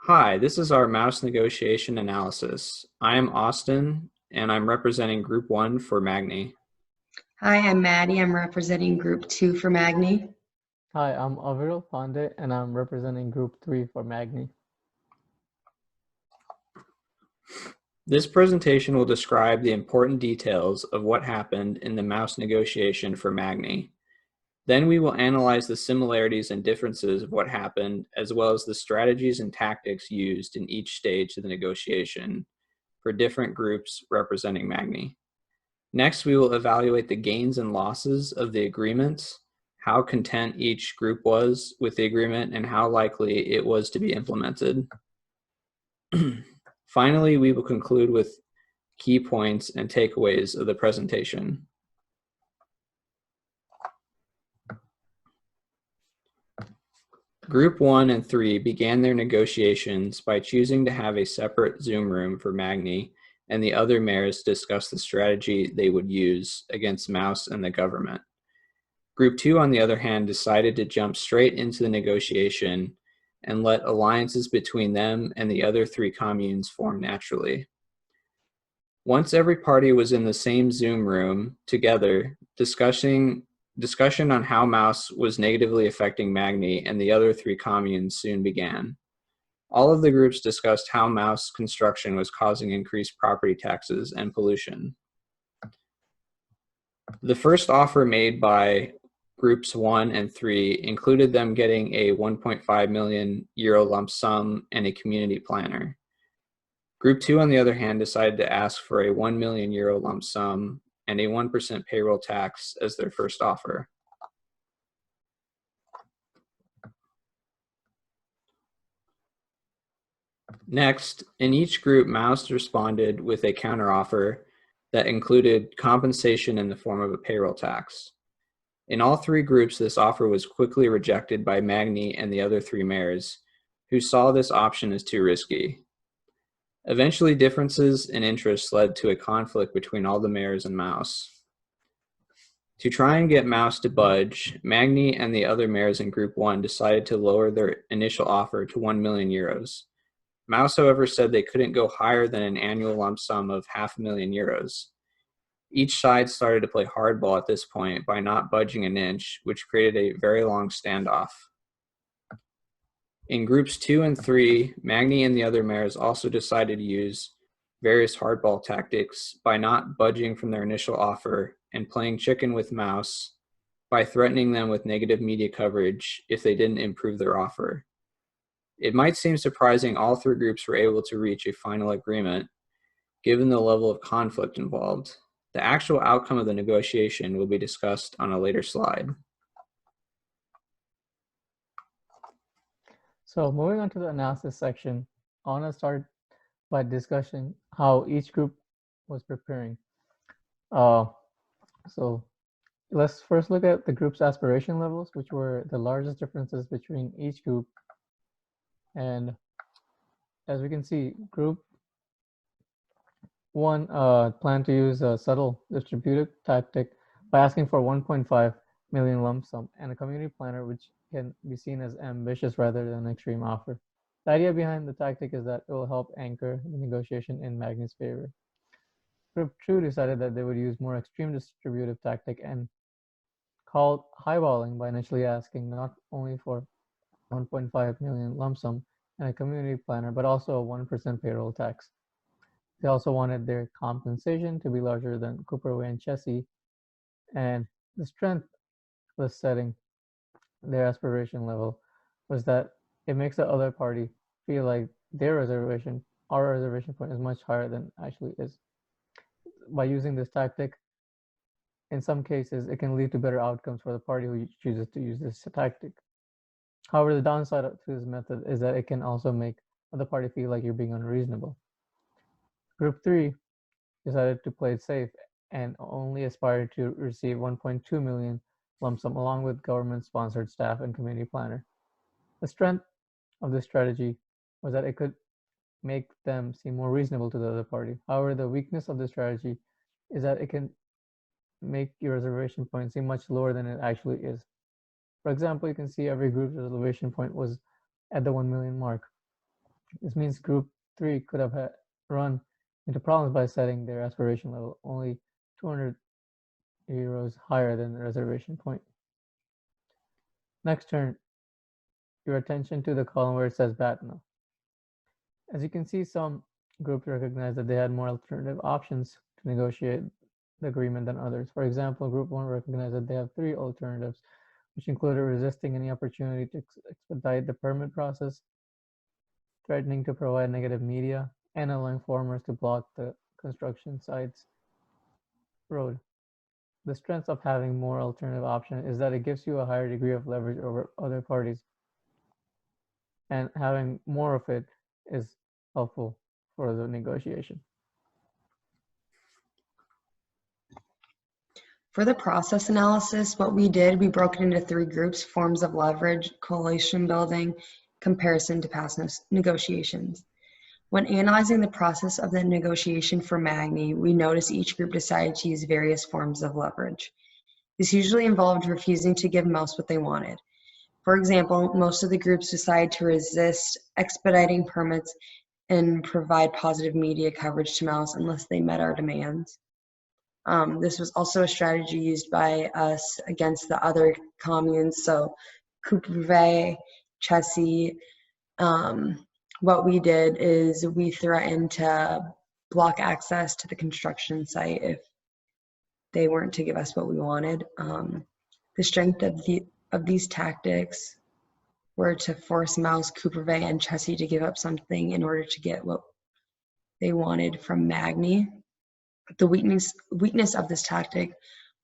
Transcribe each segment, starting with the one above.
Hi, this is our mouse negotiation analysis. I am Austin, and I'm representing Group 1 for Magny. Hi, I'm Maddie. I'm representing Group 2 for Magny. Hi, I'm Aviral Pandey and I'm representing Group 3 for Magny. This presentation will describe the important details of what happened in the mouse negotiation for Magny. Then we will analyze the similarities and differences of what happened, as well as the strategies and tactics used in each stage of the negotiation for different groups representing Magny. Next, we will evaluate the gains and losses of the agreement, how content each group was with the agreement, and how likely it was to be implemented. Finally, we will conclude with key points and takeaways of the presentation. Group 1 and 3 began their negotiations by choosing to have a separate Zoom room for Magny and the other mayors discuss the strategy they would use against Mouse and the government. Group 2, on the other hand, decided to jump straight into the negotiation and let alliances between them and the other three communes form naturally. Once every party was in the same Zoom room together, discussion on how Mouse was negatively affecting Magny and the other three communes soon began. All of the groups discussed how Mouse construction was causing increased property taxes and pollution. The first offer made by Groups 1 and 3 included them getting a 1.5 million euro lump sum and a community planner. Group 2, on the other hand, decided to ask for a 1 million euro lump sum and a 1% payroll tax as their first offer. Next, in each group, Mouse responded with a counteroffer that included compensation in the form of a payroll tax. In all three groups, this offer was quickly rejected by Magny and the other three mayors, who saw this option as too risky. Eventually, differences in interests led to a conflict between all the mayors and Mouse. To try and get Mouse to budge, Magny and the other mayors in Group 1 decided to lower their initial offer to 1 million euros. Mouse, however, said they couldn't go higher than an annual lump sum of €500,000. Each side started to play hardball at this point by not budging an inch, which created a very long standoff. In Groups 2 and 3, Magny and the other mayors also decided to use various hardball tactics by not budging from their initial offer and playing chicken with Mouse by threatening them with negative media coverage if they didn't improve their offer. It might seem surprising all three groups were able to reach a final agreement, given the level of conflict involved. The actual outcome of the negotiation will be discussed on a later slide. So moving on to the analysis section, I want to start by discussing how each group was preparing. So let's first look at the group's aspiration levels, which were the largest differences between each group. And as we can see, Group 1 planned to use a subtle distributive tactic by asking for 1.5 million lump sum and a community planner, which can be seen as ambitious rather than an extreme offer. The idea behind the tactic is that it will help anchor the negotiation in Magny's favor. Group 2 decided that they would use more extreme distributive tactic and called highballing by initially asking not only for 1.5 million lump sum and a community planner, but also a 1% payroll tax. They also wanted their compensation to be larger than Cooperway and Chessie, and the strength was setting their aspiration level was that it makes the other party feel like our reservation point is much higher than it actually is. By using this tactic, in some cases, it can lead to better outcomes for the party who chooses to use this tactic. However, the downside to this method is that it can also make the party feel like you're being unreasonable. Group 3 decided to play it safe and only aspired to receive 1.2 million lump sum along with government-sponsored staff and community planner. The strength of this strategy was that it could make them seem more reasonable to the other party. However, the weakness of this strategy is that it can make your reservation point seem much lower than it actually is. For example, you can see every group's reservation point was at the 1 million mark. This means Group 3 could have run into problems by setting their aspiration level only 200 euros higher than the reservation point. Next, turn your attention to the column where it says BATNA. As you can see, some groups recognize that they had more alternative options to negotiate the agreement than others. For example, Group 1 recognized that they have 3 alternatives, which included resisting any opportunity to expedite the permit process, threatening to provide negative media, and allowing farmers to block the construction site's road. The strength of having more alternative options is that it gives you a higher degree of leverage over other parties, and having more of it is helpful for the negotiation. For the process analysis, what we did, we broke it into 3 groups: forms of leverage, coalition building, comparison to past negotiations. When analyzing the process of the negotiation for Magny, we noticed each group decided to use various forms of leverage. This usually involved refusing to give most what they wanted. For example, most of the groups decided to resist expediting permits and provide positive media coverage to Mouse unless they met our demands. This was also a strategy used by us against the other communes, so Coupervay, Chessy. What we did is we threatened to block access to the construction site if they weren't to give us what we wanted. The strength of these tactics were to force Mouse, Coupervay, and Chessy to give up something in order to get what they wanted from Magny. The weakness of this tactic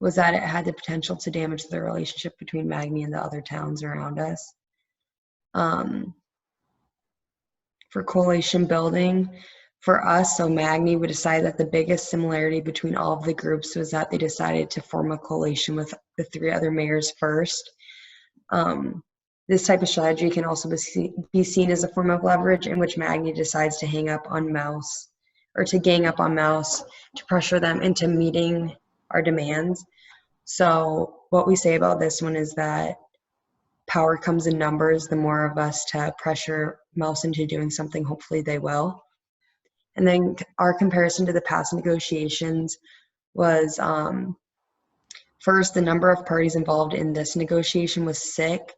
was that it had the potential to damage the relationship between Magny and the other towns around us. For coalition building, for us, so Magny would decide that the biggest similarity between all of the groups was that they decided to form a coalition with the 3 other mayors first. This type of strategy can also be seen as a form of leverage in which Magny decides to hang up on Mouse, or to gang up on Mouse to pressure them into meeting our demands. So what we say about this one is that power comes in numbers. The more of us to pressure Mouse into doing something, hopefully they will. And then our comparison to the past negotiations was, first, the number of parties involved in this negotiation was 6,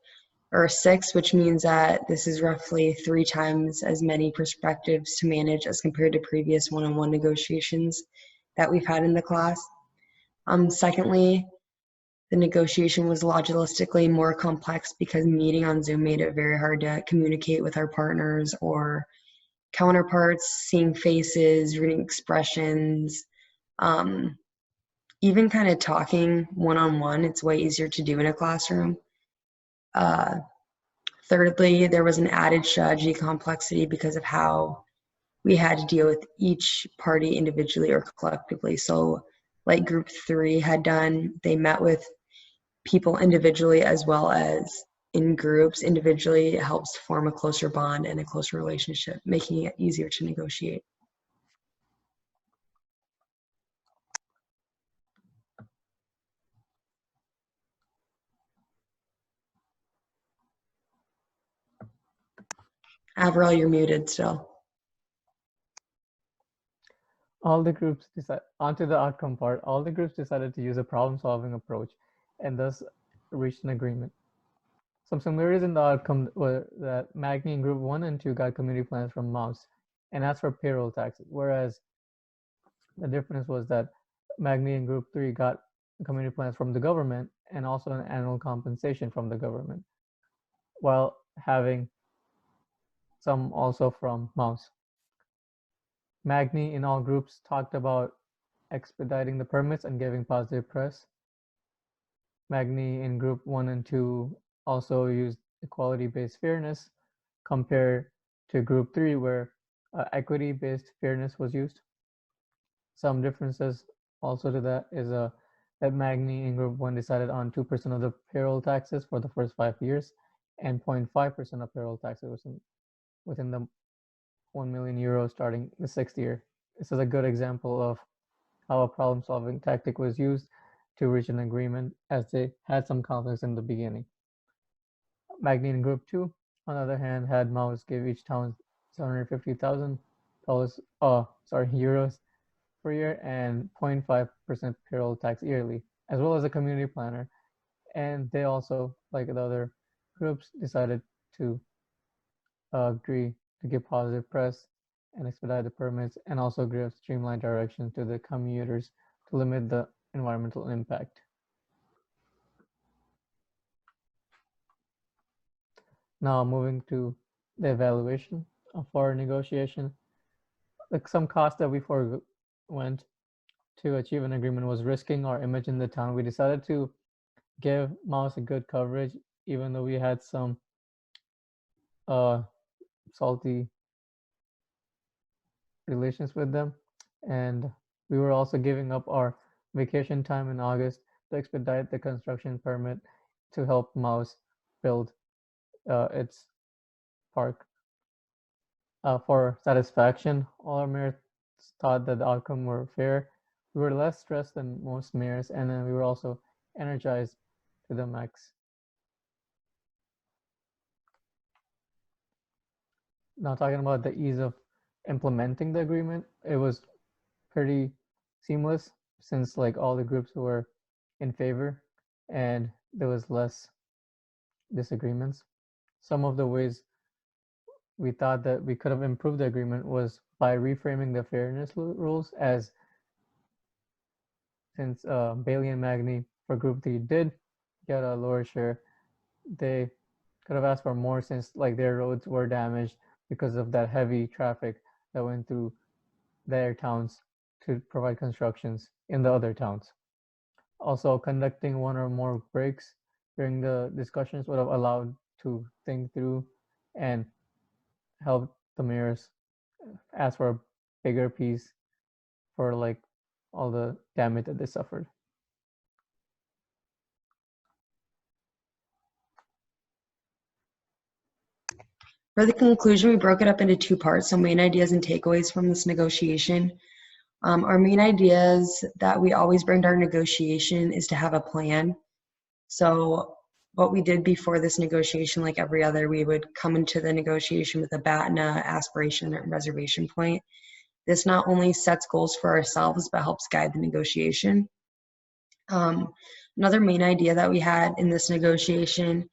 which means that this is roughly 3 times as many perspectives to manage as compared to previous one-on-one negotiations that we've had in the class. Secondly, the negotiation was logistically more complex because meeting on Zoom made it very hard to communicate with our partners or counterparts, seeing faces, reading expressions, even kind of talking one-on-one. It's way easier to do in a classroom. Thirdly, there was an added strategy complexity because of how we had to deal with each party individually or collectively. So like Group 3 had done, they met with people individually as well as in groups. Individually, it helps form a closer bond and a closer relationship, making it easier to negotiate. Avril, you're muted still. All the groups onto the outcome part, all the groups decided to use a problem-solving approach and thus reached an agreement. Some similarities in the outcome were that Magny in Group 1 and 2 got community plans from Mouse and asked for payroll taxes, whereas the difference was that Magny in Group 3 got community plans from the government and also an annual compensation from the government, while having some also from Mouse. Magny in all groups talked about expediting the permits and giving positive press. Magny in Group 1 and 2 also used equality-based fairness compared to Group 3 where equity-based fairness was used. Some differences also to that is that Magny in Group 1 decided on 2% of the payroll taxes for the first 5 years and 0.5% of payroll taxes within the 1 million euros starting the 6th year. This is a good example of how a problem-solving tactic was used to reach an agreement, as they had some conflicts in the beginning. Magny in Group 2, on the other hand, had Mouse give each town $750,000, euros per year, and 0.5% payroll tax yearly, as well as a community planner. And they also, like the other groups, decided to agree to give positive press and expedite the permits, and also give streamlined directions to the commuters to limit the environmental impact. Now moving to the evaluation of our negotiation. Like some cost that we forewent to achieve an agreement was risking our image in the town. We decided to give Mouse a good coverage, even though we had some salty relations with them. And we were also giving up our vacation time in August to expedite the construction permit to help Mouse build its park. For satisfaction, all our mayors thought that the outcome were fair. We were less stressed than most mayors, and then we were also energized to the max. Now talking about the ease of implementing the agreement, it was pretty seamless since like all the groups were in favor and there was less disagreements. Some of the ways we thought that we could have improved the agreement was by reframing the fairness rules, as since Bailey and Magny for Group 3 did get a lower share, they could have asked for more since like their roads were damaged because of that heavy traffic that went through their towns to provide constructions in the other towns. Also, conducting one or more breaks during the discussions would have allowed to think through and help the mayors ask for a bigger piece for like all the damage that they suffered. For the conclusion, we broke it up into two parts, so main ideas and takeaways from this negotiation. Our main ideas that we always bring to our negotiation is to have a plan. So what we did before this negotiation, like every other, we would come into the negotiation with a BATNA, aspiration, and reservation point. This not only sets goals for ourselves, but helps guide the negotiation. Another main idea that we had in this negotiation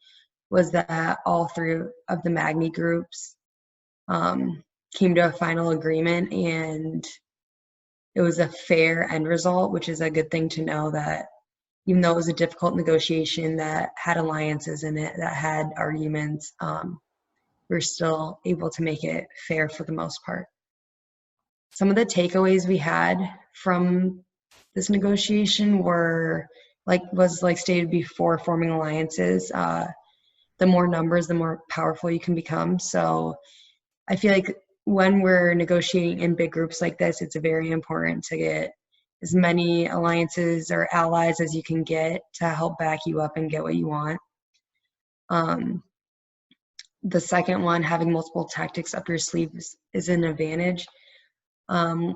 was that all three of the Magny groups came to a final agreement, and it was a fair end result, which is a good thing to know, that even though it was a difficult negotiation that had alliances in it, that had arguments, we're still able to make it fair for the most part. Some of the takeaways we had from this negotiation were, was stated before, forming alliances. The more numbers, the more powerful you can become. So I feel like when we're negotiating in big groups like this, it's very important to get as many alliances or allies as you can get to help back you up and get what you want. The second one, having multiple tactics up your sleeves is an advantage. Kind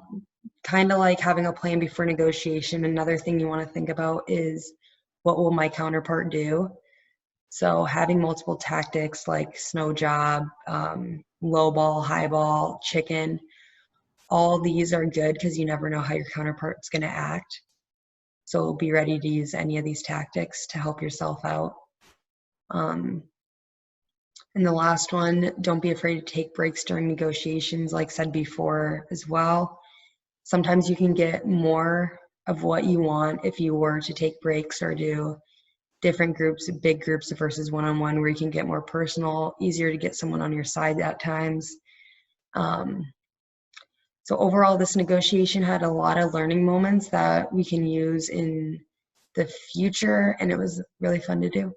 of like having a plan before negotiation. Another thing you want to think about is, what will my counterpart do? So having multiple tactics like snow job, low ball, high ball, chicken, all these are good because you never know how your counterpart's going to act. So be ready to use any of these tactics to help yourself out. And the last one, don't be afraid to take breaks during negotiations, like said before as well. Sometimes you can get more of what you want if you were to take breaks or do different groups, big groups versus one-on-one, where you can get more personal, easier to get someone on your side at times. So overall, this negotiation had a lot of learning moments that we can use in the future, and it was really fun to do.